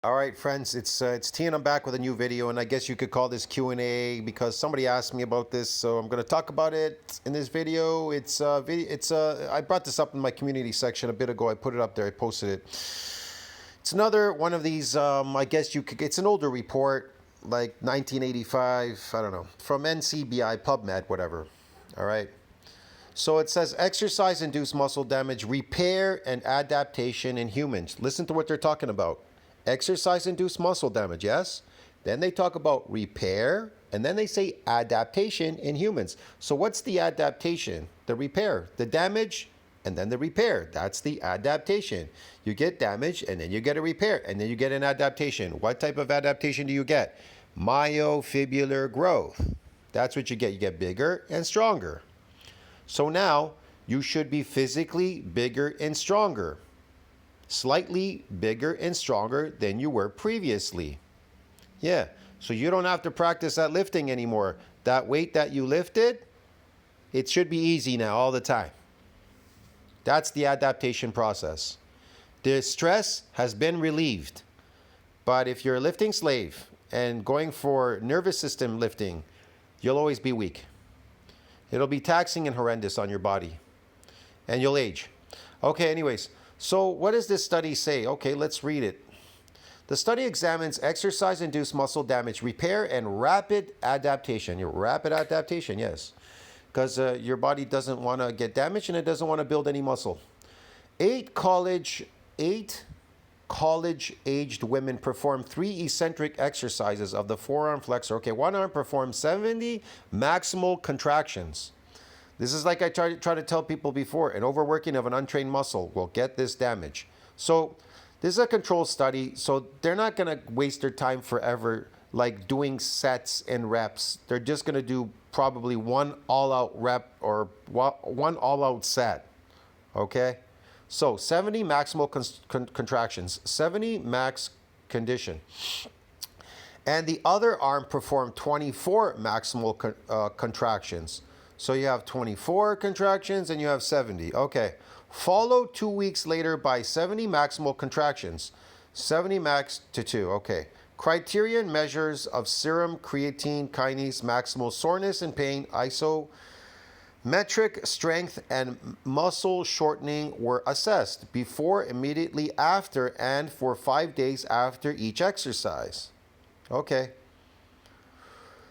All right, friends, it's T and I'm back with a new video, and I guess you could call this Q&A because somebody asked me about this, so I'm going to talk about it in this video. I brought this up in my community section a bit ago. I put it up there. I posted it. It's another one of these. I guess you could. It's an older report, like 1985. I don't know, from NCBI, PubMed, whatever. All right. So it says exercise-induced muscle damage, repair and adaptation in humans. Listen to what they're talking about. Exercise-induced muscle damage, yes? Then they talk about repair, and then they say adaptation in humans. So what's the adaptation? The repair. The damage, and then the repair. That's the adaptation. You get damage, and then you get a repair, and then you get an adaptation. What type of adaptation do you get? Myofibrillar growth. That's what you get. You get bigger and stronger. So now you should be physically bigger and stronger. Slightly bigger and stronger than you were previously. Yeah, so you don't have to practice that lifting anymore. That weight that you lifted, it should be easy now all the time. That's the adaptation process. The stress has been relieved. But if you're a lifting slave and going for nervous system lifting, you'll always be weak. It'll be taxing and horrendous on your body. And you'll age. Okay, anyways. So what does this study say? Okay, let's read it. The study examines exercise-induced muscle damage, repair, and rapid adaptation. Your rapid adaptation, yes. Because your body doesn't want to get damaged and it doesn't want to build any muscle. Eight college-aged women performed 3 eccentric exercises of the forearm flexor. Okay, one arm performed 70 maximal contractions. This is like I try to tell people before, an overworking of an untrained muscle will get this damage. So this is a controlled study, so they're not going to waste their time forever like doing sets and reps. They're just going to do probably one all-out rep or one all-out set, okay? So 70 maximal contractions, 70 max condition. And the other arm performed 24 maximal contractions. So you have 24 contractions and you have 70. Okay. Followed 2 weeks later by 70 maximal contractions. 70 max to 2. Okay. Criterion measures of serum creatine kinase, maximal soreness and pain, isometric strength, and muscle shortening were assessed before, immediately after, and for 5 days after each exercise. Okay.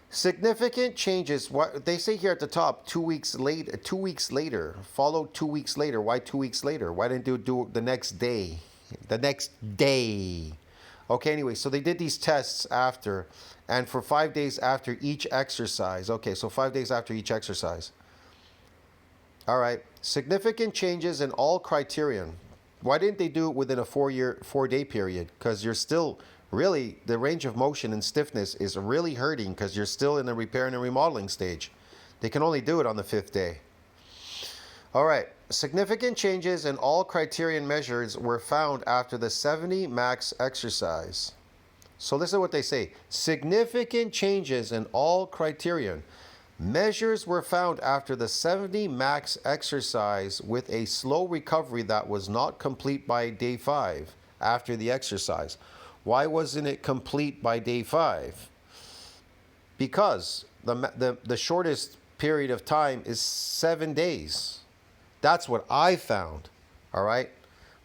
Significant changes. What they say here at the top, 2 weeks later. 2 weeks later. Followed 2 weeks later. Why 2 weeks later? Why didn't you do the next day? The next day. Okay. Anyway, so they did these tests after, and for 5 days after each exercise. Okay, so 5 days after each exercise. All right. Significant changes in all criterion. Why didn't they do it within a 4-day period? Because you're still. Really, the range of motion and stiffness is really hurting because you're still in the repair and remodeling stage. They can only do it on the 5th day. All right. Significant changes in all criterion measures were found after the 70 max exercise. So listen to what they say. Significant changes in all criterion measures were found after the 70 max exercise with a slow recovery that was not complete by day 5 after the exercise. Why wasn't it complete by day 5? Because the shortest period of time is 7 days. That's what I found. All right,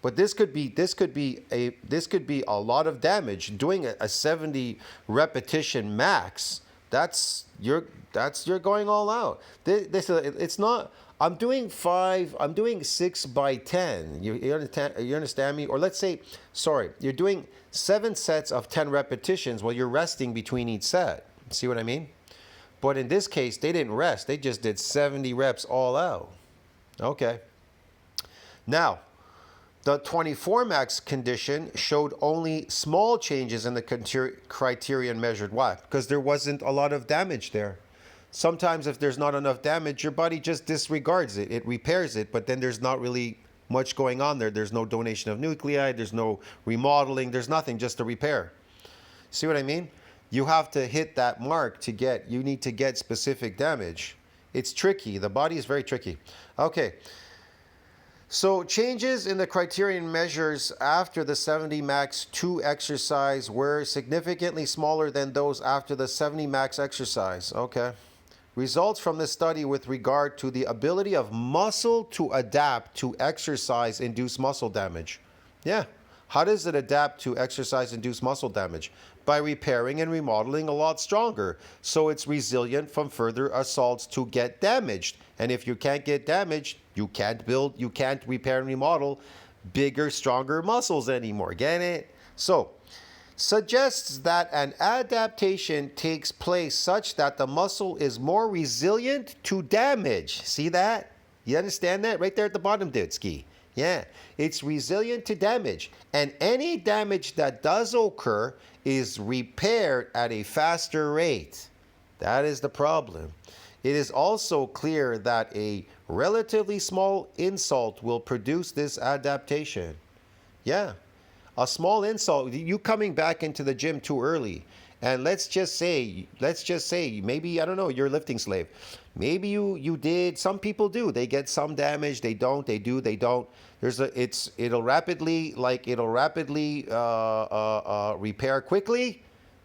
but this could be a lot of damage. Doing a 70 repetition max. That's you're going all out. It's not. I'm doing 6 by 10. You understand me? Or let's say, sorry, you're doing 7 sets of 10 repetitions while you're resting between each set. See what I mean? But in this case, they didn't rest. They just did 70 reps all out. Okay. Now, the 24 max condition showed only small changes in the criterion measured. Why? Because there wasn't a lot of damage there. Sometimes if there's not enough damage, your body just disregards it. It repairs it, but then there's not really much going on there. There's no donation of nuclei. There's no remodeling. There's nothing, just a repair. See what I mean? You have to hit that mark you need to get specific damage. It's tricky. The body is very tricky. Okay. So changes in the criterion measures after the 70 max 2 exercise were significantly smaller than those after the 70 max exercise. Okay. Results from this study with regard to the ability of muscle to adapt to exercise-induced muscle damage. Yeah. How does it adapt to exercise-induced muscle damage? By repairing and remodeling a lot stronger, so it's resilient from further assaults to get damaged. And if you can't get damaged, you can't repair and remodel bigger, stronger muscles anymore. Get it? So, suggests that an adaptation takes place such that the muscle is more resilient to damage. See that? You understand that? Right there at the bottom, Ditsky. Yeah, it's resilient to damage. And any damage that does occur is repaired at a faster rate. That is the problem. It is also clear that a relatively small insult will produce this adaptation. Yeah. A small insult, you coming back into the gym too early, and let's just say, maybe, I don't know, you're a lifting slave. Maybe you did, some people do, they get some damage, they don't, they do, they don't. It'll rapidly repair quickly,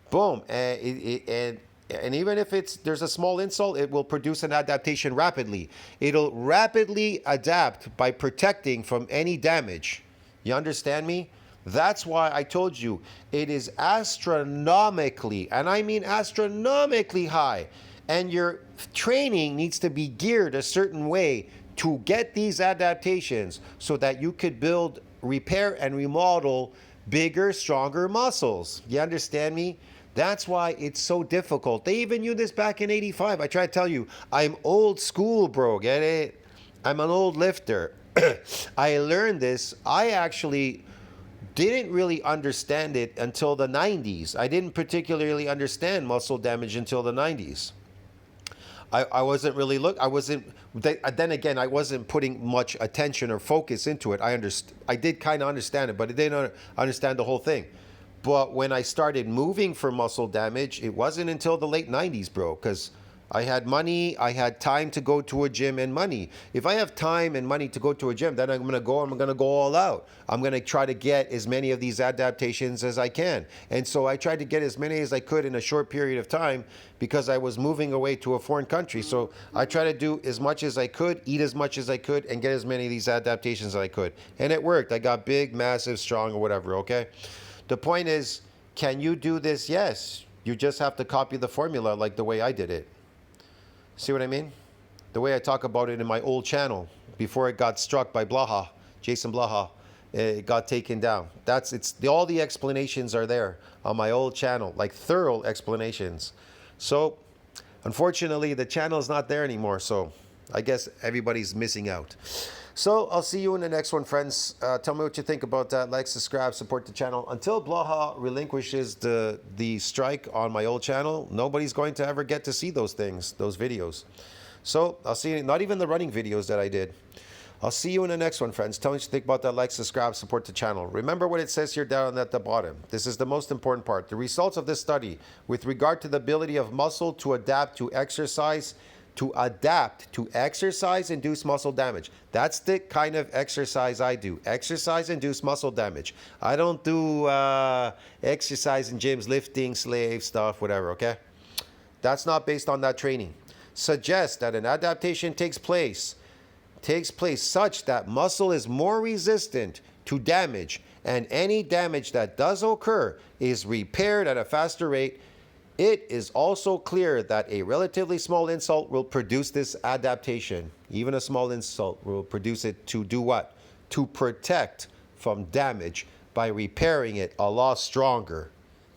boom, and even if there's a small insult, it will produce an adaptation rapidly. It'll rapidly adapt by protecting from any damage. You understand me? That's why I told you it is astronomically, and I mean astronomically high, and your training needs to be geared a certain way to get these adaptations so that you could build, repair, and remodel bigger, stronger muscles. You understand me? That's why it's so difficult. They even knew this back in 85. I try to tell you, I'm old school, bro, get it? I'm an old lifter. I learned this. I actually didn't really understand it until the 90s. I didn't particularly understand muscle damage until the 90s. I wasn't really then again, I wasn't putting much attention or focus into it. I did kind of understand it, but I didn't understand the whole thing. But when I started moving for muscle damage, it wasn't until the late 90s, bro, because I had money, I had time to go to a gym and money. If I have time and money to go to a gym, then I'm going to go all out. I'm going to try to get as many of these adaptations as I can. And so I tried to get as many as I could in a short period of time because I was moving away to a foreign country. So I tried to do as much as I could, eat as much as I could, and get as many of these adaptations as I could. And it worked. I got big, massive, strong, or whatever, okay? The point is, can you do this? Yes. You just have to copy the formula like the way I did it. See what I mean? The way I talk about it in my old channel before it got struck by Blaha, Jason Blaha, it got taken down. All the explanations are there on my old channel, like thorough explanations. So, unfortunately, the channel is not there anymore. So, I guess everybody's missing out. So, I'll see you in the next one, friends. Tell me what you think about that. Like, subscribe, support the channel. Until Blaha relinquishes the strike on my old channel, nobody's going to ever get to see those things, those videos. So, I'll see you, not even the running videos that I did. I'll see you in the next one, friends. Tell me what you think about that. Like, subscribe, support the channel. Remember what it says here down at the bottom. This is the most important part. The results of this study with regard to the ability of muscle to adapt to exercise-induced muscle damage. That's the kind of exercise I do. Exercise-induced muscle damage. I don't do exercise in gyms, lifting, slave stuff, whatever, okay? That's not based on that training. Suggests that an adaptation takes place such that muscle is more resistant to damage, and any damage that does occur is repaired at a faster rate. It is also clear that a relatively small insult will produce this adaptation. Even a small insult will produce it to do what? To protect from damage by repairing it a lot stronger.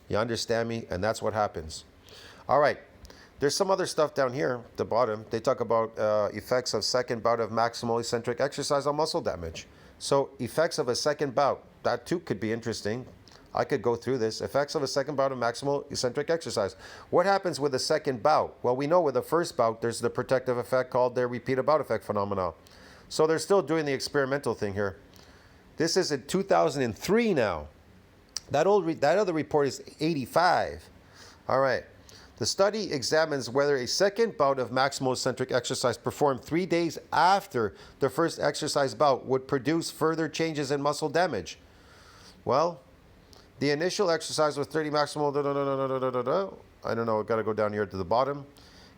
You understand me? And that's what happens. All right. There's some other stuff down here at the bottom. They talk about effects of second bout of maximal eccentric exercise on muscle damage. So effects of a second bout, that too could be interesting. I could go through this. Effects of a second bout of maximal eccentric exercise. What happens with a second bout? Well, we know with the first bout, there's the protective effect called the repeated bout effect phenomenon. So they're still doing the experimental thing here. This is in 2003 now. That other report is 85. All right. The study examines whether a second bout of maximal eccentric exercise performed 3 days after the first exercise bout would produce further changes in muscle damage. Well, the initial exercise was 30 maximal. I don't know, I've got to go down here to the bottom.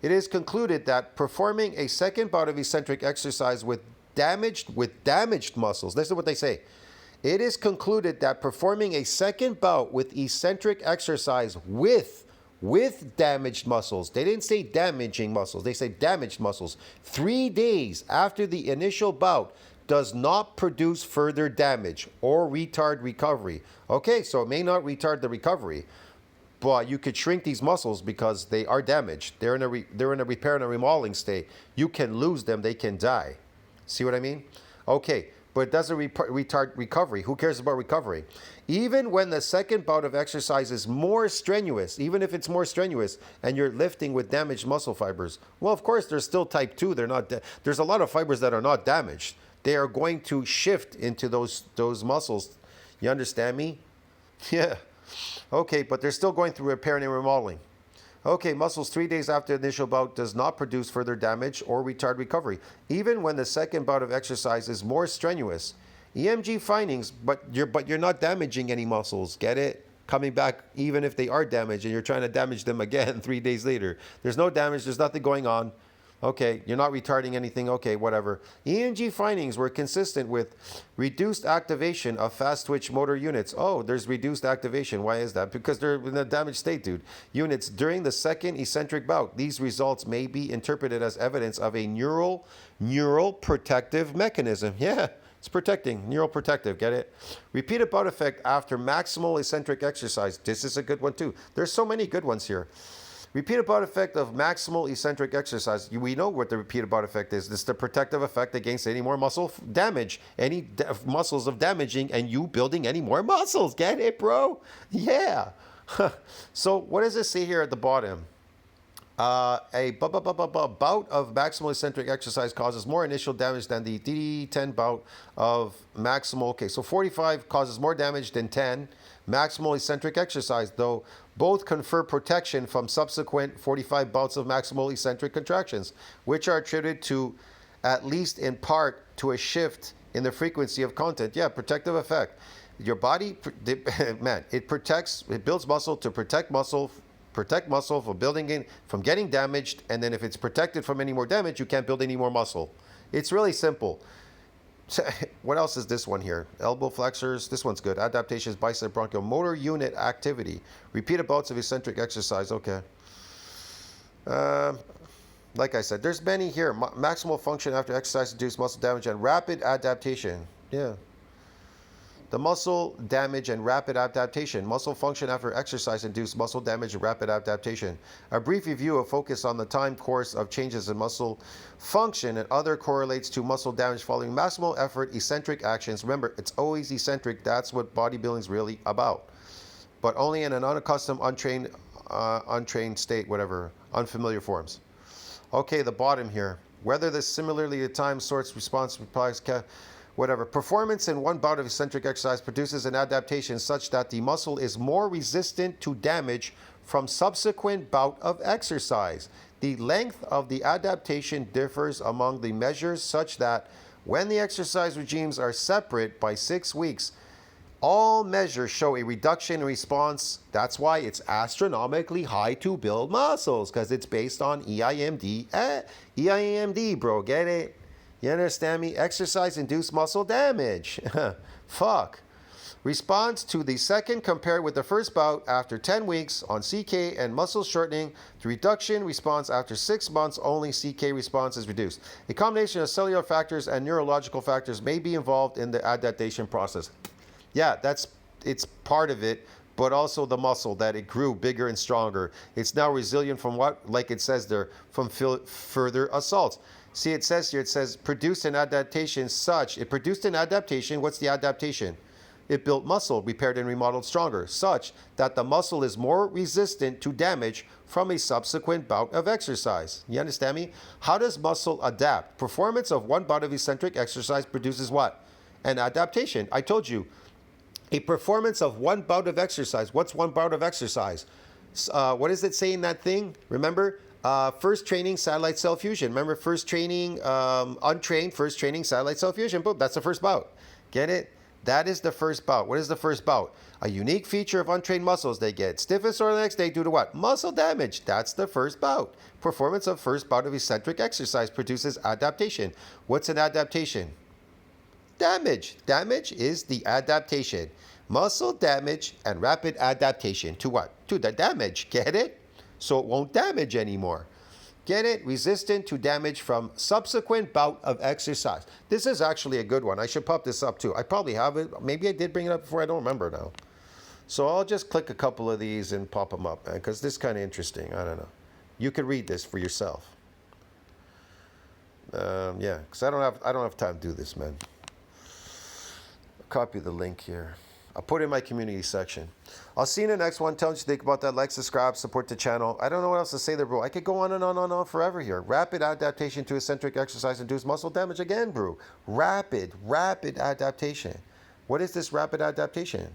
It is concluded that performing a second bout of eccentric exercise with damaged muscles. This is what they say. It is concluded that performing a second bout with eccentric exercise with damaged muscles. They didn't say damaging muscles. They say damaged muscles. 3 days after the initial bout does not produce further damage or retard recovery. Okay, so it may not retard the recovery, but you could shrink these muscles because they are damaged. They're in a repair and a remodeling state. You can lose them. They can die. See what I mean? Okay, but it doesn't retard recovery. Who cares about recovery? Even when the second bout of exercise is more strenuous, even if it's more strenuous and you're lifting with damaged muscle fibers, well, of course, there's still type 2. There's a lot of fibers that are not damaged. They are going to shift into those muscles. You understand me? Yeah. Okay, but they're still going through repair and remodeling. Okay, muscles 3 days after the initial bout does not produce further damage or retard recovery, even when the second bout of exercise is more strenuous. EMG findings, but you're not damaging any muscles. Get it? Coming back, even if they are damaged, and you're trying to damage them again 3 days later. There's no damage. There's nothing going on. Okay, you're not retarding anything. Okay, whatever. EMG findings were consistent with reduced activation of fast twitch motor units. Oh, there's reduced activation. Why is that? Because they're in a damaged state, dude. Units during the second eccentric bout. These results may be interpreted as evidence of a neural protective mechanism. Yeah, it's protecting. Neural protective. Get it? Repeated bout effect after maximal eccentric exercise. This is a good one too. There's so many good ones here. Repeated bout effect of maximal eccentric exercise. We know what the repeated bout effect is. It's the protective effect against any more muscle damage, any muscles of damaging, and you building any more muscles. Get it, bro? Yeah. So what does it say here at the bottom? A bout of maximal eccentric exercise causes more initial damage than the D10 bout of maximal. Okay, so 45 causes more damage than 10. Maximal eccentric exercise, though both confer protection from subsequent 45 bouts of maximal eccentric contractions, which are attributed to, at least in part, to a shift in the frequency of content. Yeah, protective effect. Your body, man, it builds muscle to protect muscle from getting damaged, and then if it's protected from any more damage, you can't build any more muscle. It's really simple. What else is this one here? Elbow flexors. This one's good. Adaptations, bicep bronchial motor unit activity. Repeated bouts of eccentric exercise. Okay. Like I said, there's many here. Maximal function after exercise-induced muscle damage and rapid adaptation. Yeah. The muscle damage and rapid adaptation. Muscle function after exercise-induced muscle damage and rapid adaptation. A brief review of focus on the time course of changes in muscle function and other correlates to muscle damage following maximal effort, eccentric actions. Remember, it's always eccentric. That's what bodybuilding is really about. But only in an unaccustomed, untrained state, whatever, unfamiliar forms. Okay, the bottom here. Whether the similarly to time sorts response replies whatever. Performance in one bout of eccentric exercise produces an adaptation such that the muscle is more resistant to damage from subsequent bout of exercise. The length of the adaptation differs among the measures such that when the exercise regimes are separate by 6 weeks, all measures show a reduction in response. That's why it's astronomically high to build muscles, because it's based on EIMD. EIMD, bro, get it? You understand me? Exercise-induced muscle damage. Fuck. Response to the second compared with the first bout after 10 weeks on CK and muscle shortening. The reduction response after 6 months, only CK response is reduced. A combination of cellular factors and neurological factors may be involved in the adaptation process. Yeah, it's part of it, but also the muscle, that it grew bigger and stronger. It's now resilient from what? Like it says there, from further assaults. See, it says here, it says, produced an adaptation such. It produced an adaptation. What's the adaptation? It built muscle, repaired and remodeled stronger, such that the muscle is more resistant to damage from a subsequent bout of exercise. You understand me? How does muscle adapt? Performance of one bout of eccentric exercise produces what? An adaptation. I told you, a performance of one bout of exercise. What's one bout of exercise? What does it say in that thing? Remember, first training, satellite cell fusion. Remember, first training, untrained, first training, satellite cell fusion. Boom, that's the first bout. Get it? That is the first bout. What is the first bout? A unique feature of untrained muscles they get. Stiffness or the next day due to what? Muscle damage. That's the first bout. Performance of first bout of eccentric exercise produces adaptation. What's an adaptation? Damage. Damage is the adaptation. Muscle damage and rapid adaptation to what? To the damage. Get it? So it won't damage anymore. Get it? Resistant to damage from subsequent bout of exercise. This is actually a good one. I should pop this up too. I probably have it. Maybe I did bring it up before. I don't remember now. So I'll just click a couple of these and pop them up, man, because this is kind of interesting. I don't know. You could read this for yourself. Yeah, because I don't have time to do this, man. Copy the link here. I'll put it in my community section. I'll see you in the next one. Tell me what you think about that. Like, subscribe, support the channel. I don't know what else to say there, bro. I could go on and on and on forever here. Rapid adaptation to eccentric exercise-induced muscle damage again, bro. Rapid adaptation. What is this rapid adaptation?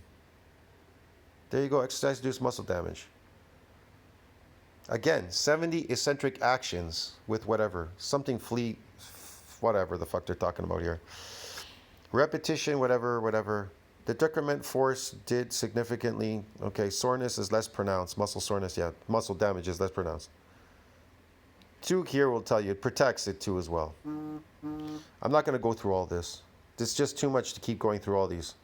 There you go, exercise-induced muscle damage. Again, 70 eccentric actions with whatever. Something fleet, whatever the fuck they're talking about here. Repetition, whatever. The decrement force did significantly. Okay, soreness is less pronounced. Muscle soreness, yeah. Muscle damage is less pronounced. 2 here will tell you. It protects it too as well. I'm not going to go through all this. There's just too much to keep going through all these.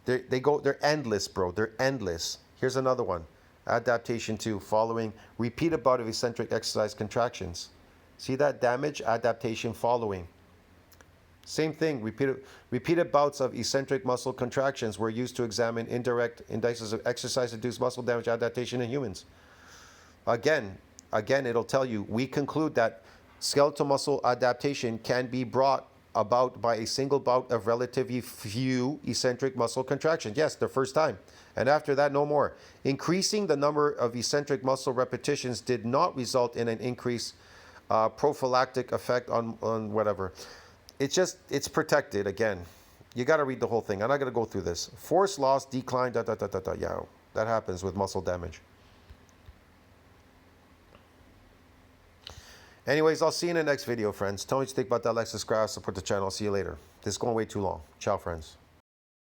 They're endless, bro. They're endless. Here's another one. Adaptation 2, following repeated bout of eccentric exercise contractions. See that? Damage, adaptation, following. Same thing, repeated bouts of eccentric muscle contractions were used to examine indirect indices of exercise-induced muscle damage adaptation in humans. Again, it'll tell you, we conclude that skeletal muscle adaptation can be brought about by a single bout of relatively few eccentric muscle contractions. Yes, the first time. And after that, no more. Increasing the number of eccentric muscle repetitions did not result in an increased prophylactic effect on whatever. It's protected again. You got to read the whole thing. I'm not going to go through this. Force loss, decline, Yeah, that happens with muscle damage. Anyways, I'll see you in the next video, friends. Tell me what you think about that. Like, subscribe, support the channel. See you later. This is going way too long. Ciao, friends.